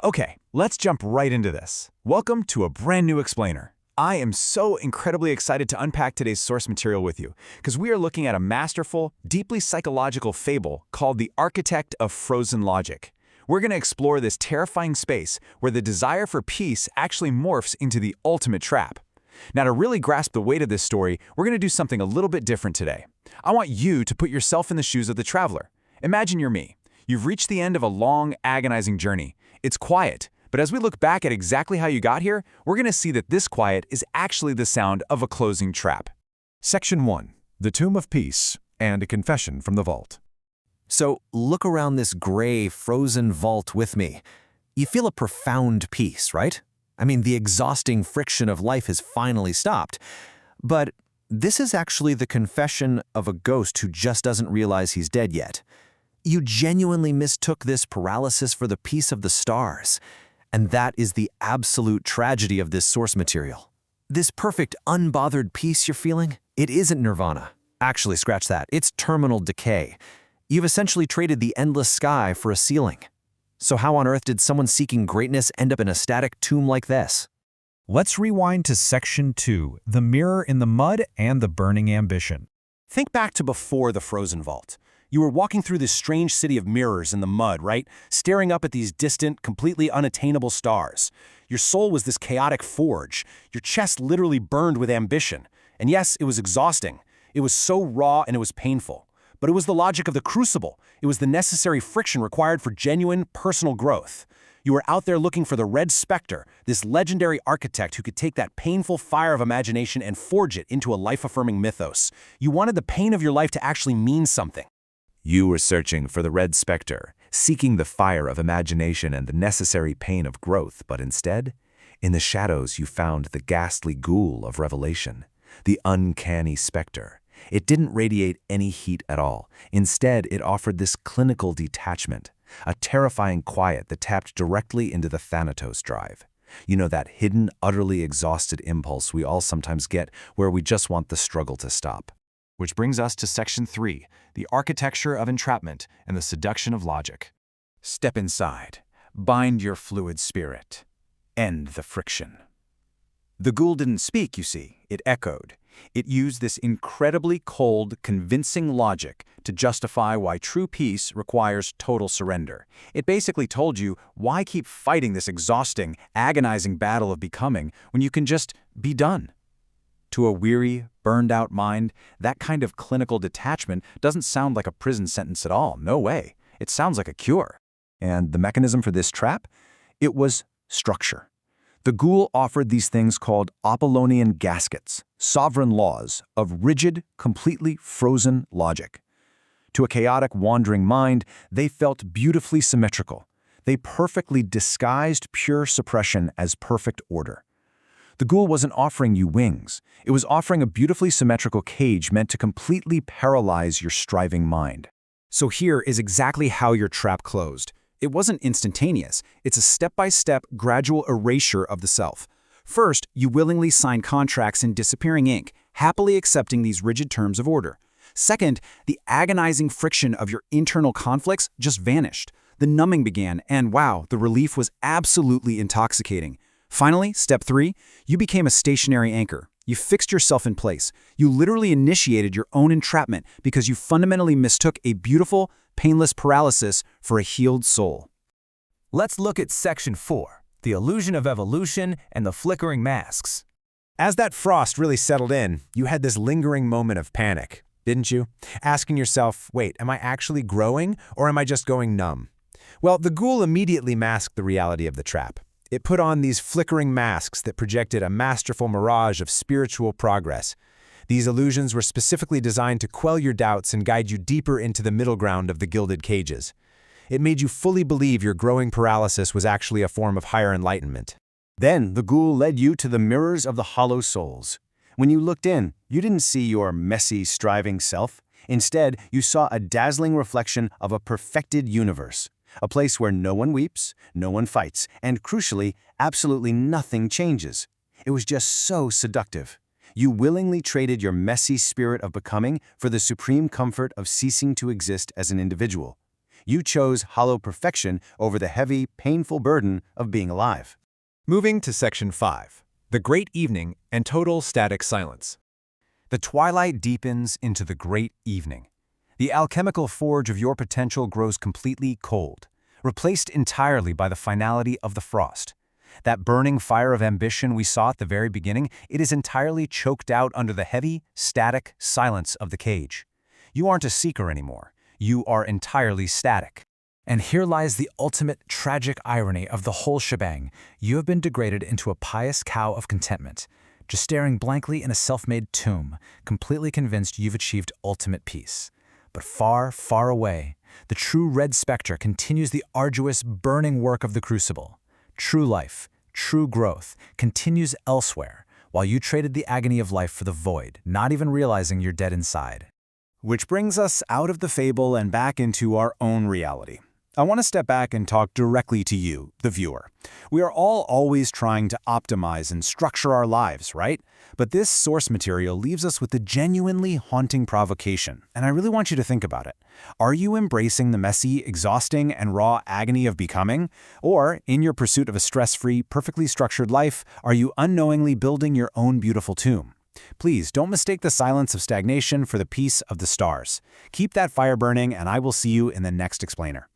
Okay, let's jump right into this. Welcome to a brand new explainer. I am so incredibly excited to unpack today's source material with you, because we are looking at a masterful, deeply psychological fable called The Architect of Frozen Logic. We're going to explore this terrifying space where the desire for peace actually morphs into the ultimate trap. Now, to really grasp the weight of this story, we're going to do something a little bit different today. I want you to put yourself in the shoes of the traveler. Imagine you're me. You've reached the end of a long, agonizing journey. It's quiet, but as we look back at exactly how you got here, we're going to see that this quiet is actually the sound of a closing trap. Section 1. The Tomb of Peace and a Confession from the Vault. So, look around this gray, frozen vault with me. You feel a profound peace, right? I mean, the exhausting friction of life has finally stopped. But this is actually the confession of a ghost who just doesn't realize he's dead yet. You genuinely mistook this paralysis for the peace of the stars. And that is the absolute tragedy of this source material. This perfect, unbothered peace you're feeling, it isn't nirvana. Actually, scratch that. It's terminal decay. You've essentially traded the endless sky for a ceiling. So how on earth did someone seeking greatness end up in a static tomb like this? Let's rewind to Section 2, The Mirror in the Mud and the Burning Ambition. Think back to before the Frozen Vault. You were walking through this strange city of mirrors in the mud, right? Staring up at these distant, completely unattainable stars. Your soul was this chaotic forge. Your chest literally burned with ambition. And yes, it was exhausting. It was so raw and it was painful. But it was the logic of the crucible. It was the necessary friction required for genuine, personal growth. You were out there looking for the Red Spectre, this legendary architect who could take that painful fire of imagination and forge it into a life-affirming mythos. You wanted the pain of your life to actually mean something. You were searching for the Red Spectre, seeking the fire of imagination and the necessary pain of growth, but instead, in the shadows you found the ghastly ghoul of revelation, the uncanny spectre. It didn't radiate any heat at all. Instead, it offered this clinical detachment, a terrifying quiet that tapped directly into the Thanatos drive. You know, that hidden, utterly exhausted impulse we all sometimes get where we just want the struggle to stop. Which brings us to Section 3, the architecture of entrapment and the seduction of logic. Step inside. Bind your fluid spirit. End the friction. The ghoul didn't speak, you see. It echoed. It used this incredibly cold, convincing logic to justify why true peace requires total surrender. It basically told you, why keep fighting this exhausting, agonizing battle of becoming when you can just be done? To a weary, burned-out mind, that kind of clinical detachment doesn't sound like a prison sentence at all. No way. It sounds like a cure. And the mechanism for this trap? It was structure. The ghoul offered these things called Apollonian gaskets, sovereign laws of rigid, completely frozen logic. To a chaotic, wandering mind, they felt beautifully symmetrical. They perfectly disguised pure suppression as perfect order. The ghoul wasn't offering you wings. It was offering a beautifully symmetrical cage meant to completely paralyze your striving mind. So here is exactly how your trap closed. It wasn't instantaneous. It's a step-by-step, gradual erasure of the self. First, you willingly sign contracts in disappearing ink, happily accepting these rigid terms of order. Second, the agonizing friction of your internal conflicts just vanished. The numbing began, and wow, the relief was absolutely intoxicating. Finally, step 3, you became a stationary anchor. You fixed yourself in place. You literally initiated your own entrapment because you fundamentally mistook a beautiful, painless paralysis for a healed soul. Let's look at Section 4, the illusion of evolution and the flickering masks. As that frost really settled in, you had this lingering moment of panic, didn't you? Asking yourself, wait, am I actually growing or am I just going numb? Well, the ghoul immediately masked the reality of the trap. It put on these flickering masks that projected a masterful mirage of spiritual progress. These illusions were specifically designed to quell your doubts and guide you deeper into the middle ground of the gilded cages. It made you fully believe your growing paralysis was actually a form of higher enlightenment. Then the ghoul led you to the mirrors of the hollow souls. When you looked in, you didn't see your messy, striving self. Instead, you saw a dazzling reflection of a perfected universe. A place where no one weeps, no one fights, and crucially, absolutely nothing changes. It was just so seductive. You willingly traded your messy spirit of becoming for the supreme comfort of ceasing to exist as an individual. You chose hollow perfection over the heavy, painful burden of being alive. Moving to Section 5, the Great Evening and Total Static Silence. The twilight deepens into the great evening. The alchemical forge of your potential grows completely cold, replaced entirely by the finality of the frost. That burning fire of ambition we saw at the very beginning, it is entirely choked out under the heavy, static silence of the cage. You aren't a seeker anymore. You are entirely static. And here lies the ultimate tragic irony of the whole shebang. You have been degraded into a pious cow of contentment, just staring blankly in a self-made tomb, completely convinced you've achieved ultimate peace. But far, far away, the true red spectre continues the arduous, burning work of the crucible. True life, true growth, continues elsewhere, while you traded the agony of life for the void, not even realizing you're dead inside. Which brings us out of the fable and back into our own reality. I want to step back and talk directly to you, the viewer. We are all always trying to optimize and structure our lives, right? But this source material leaves us with a genuinely haunting provocation, and I really want you to think about it. Are you embracing the messy, exhausting, and raw agony of becoming? Or, in your pursuit of a stress-free, perfectly structured life, are you unknowingly building your own beautiful tomb? Please don't mistake the silence of stagnation for the peace of the stars. Keep that fire burning, and I will see you in the next explainer.